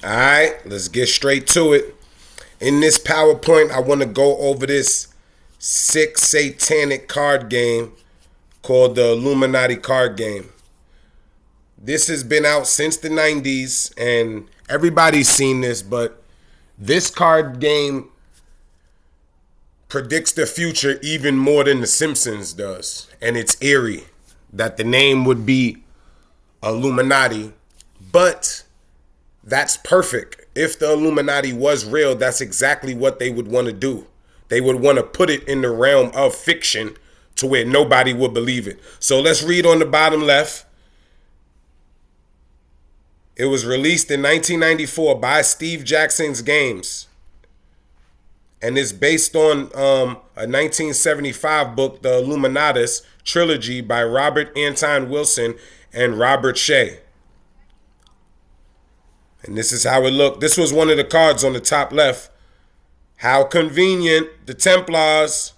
All right, let's get straight to it. In this PowerPoint, I want to go over this sick satanic card game called the Illuminati card game. This has been out since the 90s and everybody's seen this, but this card game predicts the future even more than The Simpsons does. And it's eerie that the name would be Illuminati, but that's perfect. If the Illuminati was real, that's exactly what they would want to do. They would want to put it in the realm of fiction to where nobody would believe it. So let's read on the bottom left. It was released in 1994 by Steve Jackson's Games. And it's based on a 1975 book, The Illuminatus Trilogy by Robert Anton Wilson and Robert Shea. And this is how it looked. This was one of the cards on the top left. How convenient. The Templars.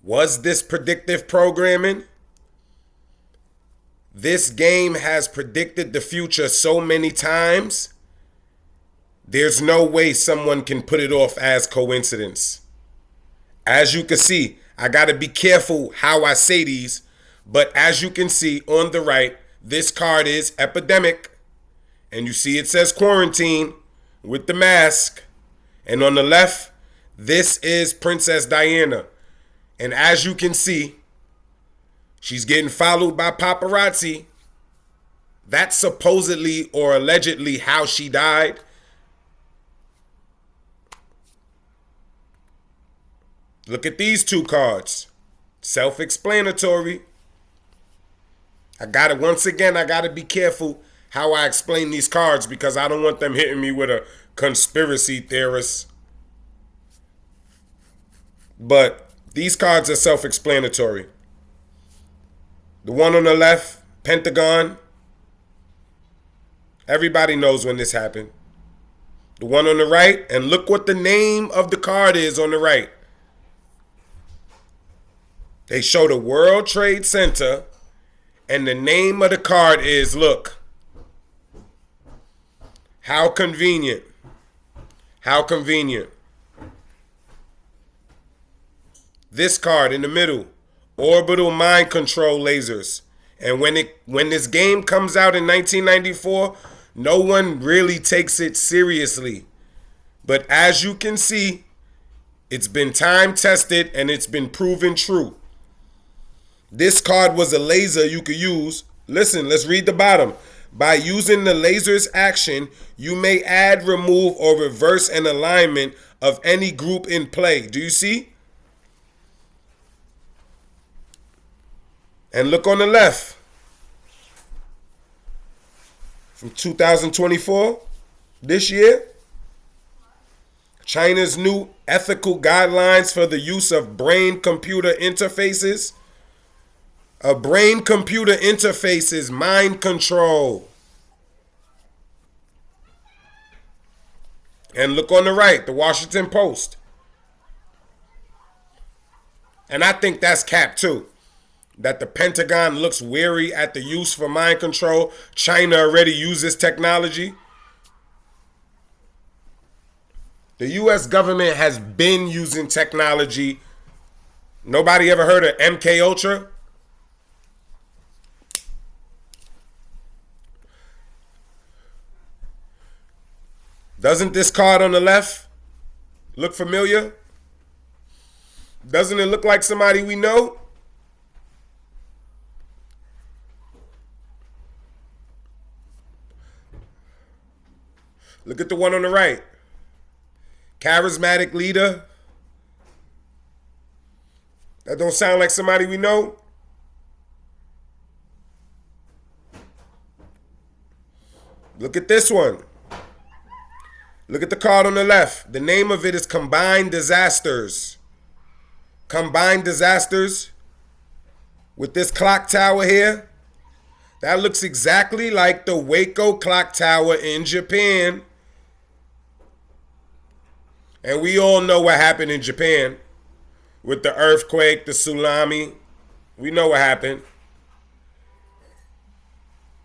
Was this predictive programming? This game has predicted the future so many times, there's no way someone can put it off as coincidence. As you can see, I got to be careful how I say these, but as you can see on the right, this card is epidemic, and you see it says quarantine with the mask. And on the left, this is Princess Diana. And as you can see, she's getting followed by paparazzi. That's supposedly or allegedly how she died. Look at these two cards. Self-explanatory. I gotta be careful how I explain these cards because I don't want them hitting me with a conspiracy theorist. But these cards are self-explanatory. The one on the left, Pentagon. Everybody knows when this happened. The one on the right, and look what the name of the card is on the right. They show the World Trade Center, and the name of the card is, look. How convenient. How convenient. This card in the middle, orbital mind control lasers. And when this game comes out in 1994, no one really takes it seriously. But as you can see, it's been time tested and it's been proven true. This card was a laser you could use. Listen, let's read the bottom. By using the laser's action, you may add, remove, or reverse an alignment of any group in play. Do you see? And look on the left. From 2024, this year, China's new ethical guidelines for the use of brain-computer interfaces. A brain-computer interface is mind control. And look on the right, the Washington Post. And I think that's cap too. That the Pentagon looks wary at the use for mind control. China already uses technology. The U.S. government has been using technology. Nobody ever heard of MK Ultra? Doesn't this card on the left look familiar? Doesn't it look like somebody we know? Look at the one on the right. Charismatic leader. That don't sound like somebody we know. Look at this one. Look at the card on the left. The name of it is Combined Disasters. Combined Disasters with this clock tower here. That looks exactly like the Waco clock tower in Japan. And we all know what happened in Japan with the earthquake, the tsunami. We know what happened.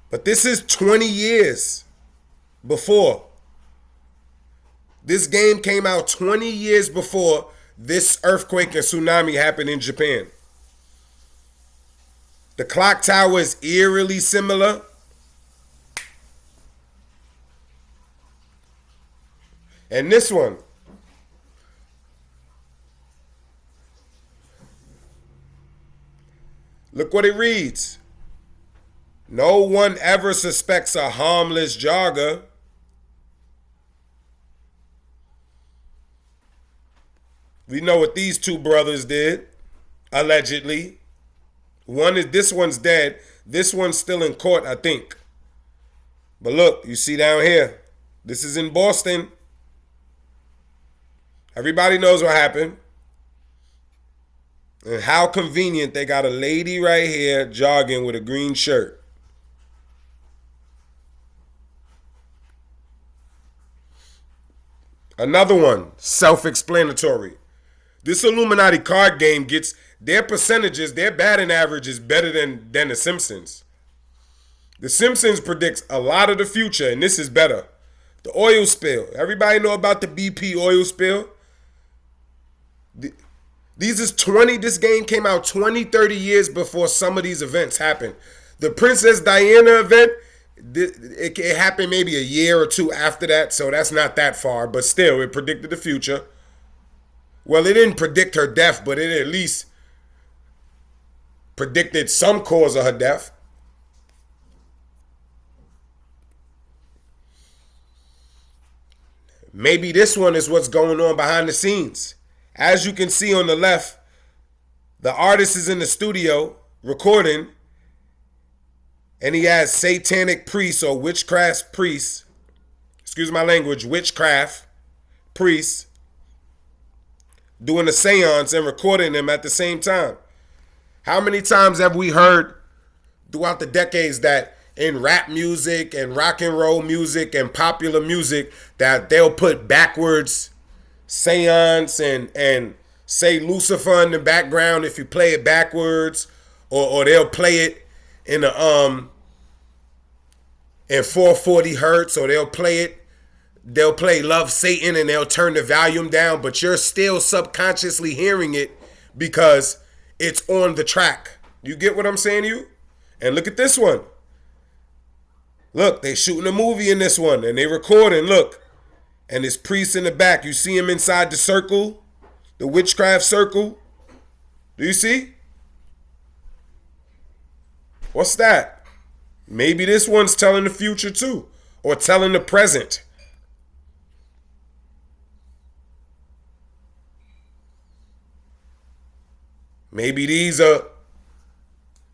But this is 20 years before. This game came out 20 years before this earthquake and tsunami happened in Japan. The clock tower is eerily similar. And this one. Look what it reads. No one ever suspects a harmless jogger. We know what these two brothers did, allegedly. This one's dead. This one's still in court, I think. But look, you see down here. This is in Boston. Everybody knows what happened. And how convenient they got a lady right here jogging with a green shirt. Another one, self-explanatory. This Illuminati card game gets their percentages, their batting average is better than The Simpsons. The Simpsons predicts a lot of the future, and this is better. The oil spill. Everybody know about the BP oil spill? This game came out 20, 30 years before some of these events happened. The Princess Diana event, it happened maybe a year or two after that, so that's not that far, but still, it predicted the future. Well, it didn't predict her death, but it at least predicted some cause of her death. Maybe this one is what's going on behind the scenes. As you can see on the left, the artist is in the studio recording, and he has satanic priests or witchcraft priests, excuse my language, witchcraft priests, doing a seance and recording them at the same time. How many times have we heard throughout the decades that in rap music and rock and roll music and popular music that they'll put backwards seance and say Lucifer in the background if you play it backwards, or they'll play it in 440 hertz, or they'll play Love Satan and they'll turn the volume down, but you're still subconsciously hearing it because it's on the track. You get what I'm saying to you? And look at this one. Look, they shooting a movie in this one and they recording, look. And this priest in the back, you see him inside the circle, the witchcraft circle. Do you see? What's that? Maybe this one's telling the future too, or telling the present. Maybe these are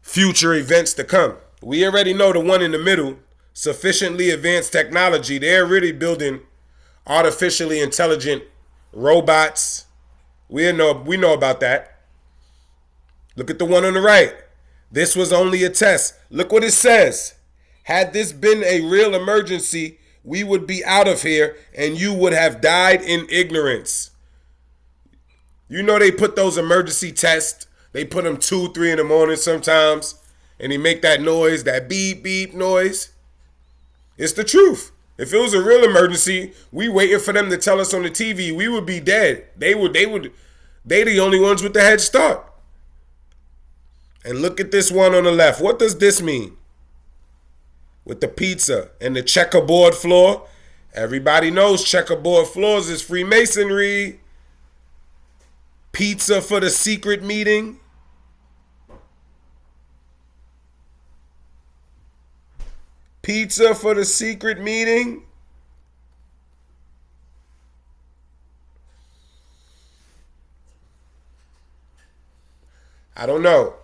future events to come. We already know the one in the middle, sufficiently advanced technology. They're really building artificially intelligent robots. We know about that. Look at the one on the right. This was only a test. Look what it says. Had this been a real emergency, we would be out of here and you would have died in ignorance. You know they put those emergency tests. They put them 2, 3 in the morning sometimes, and they make that noise, that beep, beep noise. It's the truth. If it was a real emergency, we waiting for them to tell us on the TV, we would be dead. They the only ones with the head start. And look at this one on the left. What does this mean? With the pizza and the checkerboard floor. Everybody knows checkerboard floors is Freemasonry. Pizza for the secret meeting. Pizza for the secret meeting. I don't know.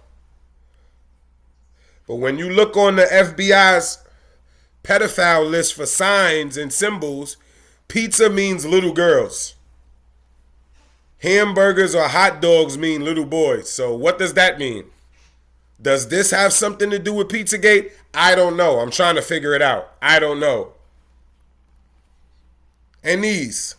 But when you look on the FBI's pedophile list for signs and symbols, pizza means little girls. Hamburgers or hot dogs mean little boys. So what does that mean? Does this have something to do with Pizzagate? I don't know. I'm trying to figure it out. I don't know. And these.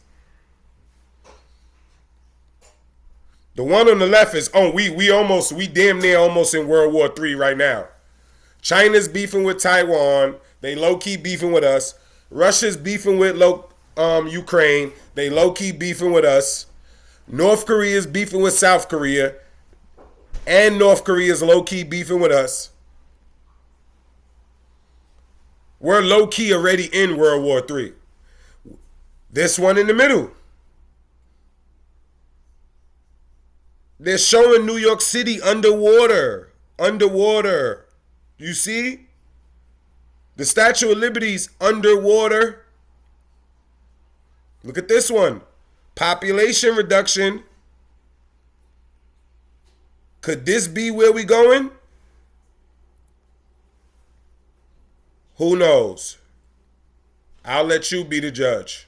The one on the left is, we damn near almost in World War III right now. China's beefing with Taiwan. They low-key beefing with us. Russia's beefing with Ukraine. They low-key beefing with us. North Korea's beefing with South Korea. And North Korea's low-key beefing with us. We're low-key already in World War III. This one in the middle. They're showing New York City underwater. Underwater. You see? The Statue of Liberty's underwater. Look at this one. Population reduction. Could this be where we going? Who knows? I'll let you be the judge.